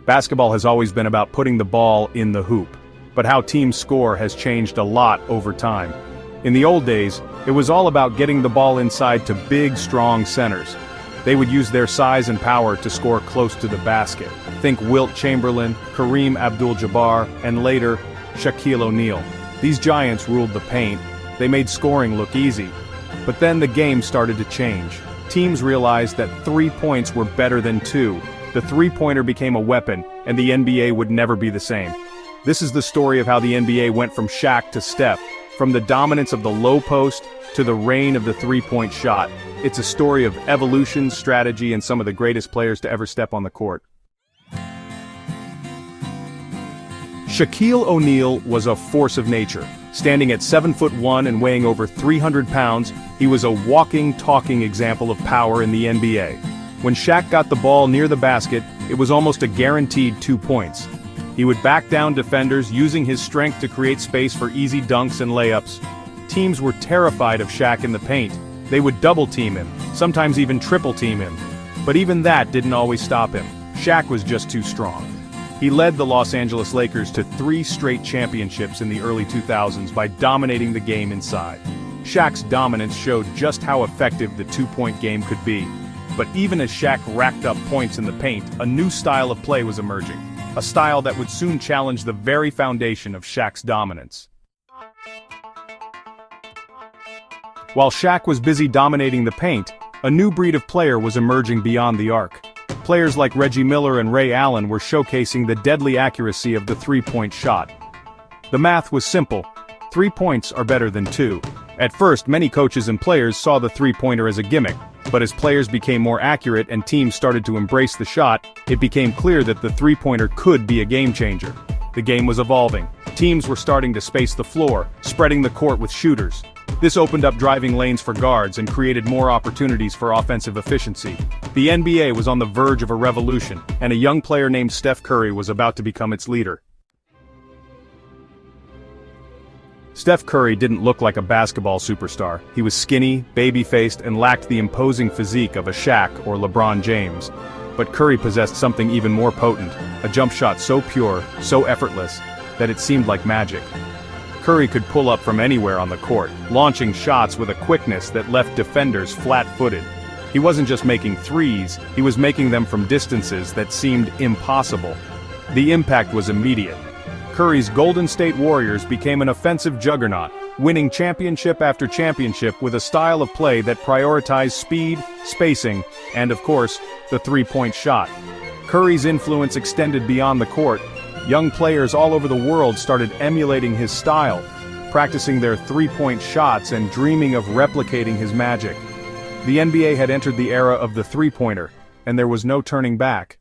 Basketball has always been about putting the ball in the hoop, but how teams score has changed a lot over time. In the old days, it was all about getting the ball inside to big, strong centers. They would use their size and power to score close to the basket. Think Wilt Chamberlain, Kareem Abdul-Jabbar, and later, Shaquille O'Neal. These giants ruled the paint. They made scoring look easy. But then the game started to change. Teams realized that 3 points were better than 2. The three-pointer became a weapon, and the NBA would never be the same. This is the story of how the NBA went from Shaq to Steph, from the dominance of the low post to the reign of the three-point shot. It's a story of evolution, strategy, and some of the greatest players to ever step on the court. Shaquille O'Neal was a force of nature. Standing at 7'1" and weighing over 300 pounds, he was a walking, talking example of power in the NBA. When Shaq got the ball near the basket, it was almost a guaranteed 2 points. He would back down defenders, using his strength to create space for easy dunks and layups. Teams were terrified of Shaq in the paint. They would double-team him, sometimes even triple-team him. But even that didn't always stop him. Shaq was just too strong. He led the Los Angeles Lakers to 3 straight championships in the early 2000s by dominating the game inside. Shaq's dominance showed just how effective the two-point game could be. But even as Shaq racked up points in the paint, a new style of play was emerging. A style that would soon challenge the very foundation of Shaq's dominance. While Shaq was busy dominating the paint, a new breed of player was emerging beyond the arc. Players like Reggie Miller and Ray Allen were showcasing the deadly accuracy of the three-point shot. The math was simple. 3 points are better than 2. At first, many coaches and players saw the three-pointer as a gimmick, but as players became more accurate and teams started to embrace the shot, it became clear that the three-pointer could be a game-changer. The game was evolving. Teams were starting to space the floor, spreading the court with shooters. This opened up driving lanes for guards and created more opportunities for offensive efficiency. The NBA was on the verge of a revolution, and a young player named Steph Curry was about to become its leader. Steph Curry didn't look like a basketball superstar. He was skinny, baby-faced, and lacked the imposing physique of a Shaq or LeBron James. But Curry possessed something even more potent, a jump shot so pure, so effortless, that it seemed like magic. Curry could pull up from anywhere on the court, launching shots with a quickness that left defenders flat-footed. He wasn't just making threes, he was making them from distances that seemed impossible. The impact was immediate. Curry's Golden State Warriors became an offensive juggernaut, winning championship after championship with a style of play that prioritized speed, spacing, and of course, the three-point shot. Curry's influence extended beyond the court. Young players all over the world started emulating his style, practicing their three-point shots and dreaming of replicating his magic. The NBA had entered the era of the three-pointer, and there was no turning back.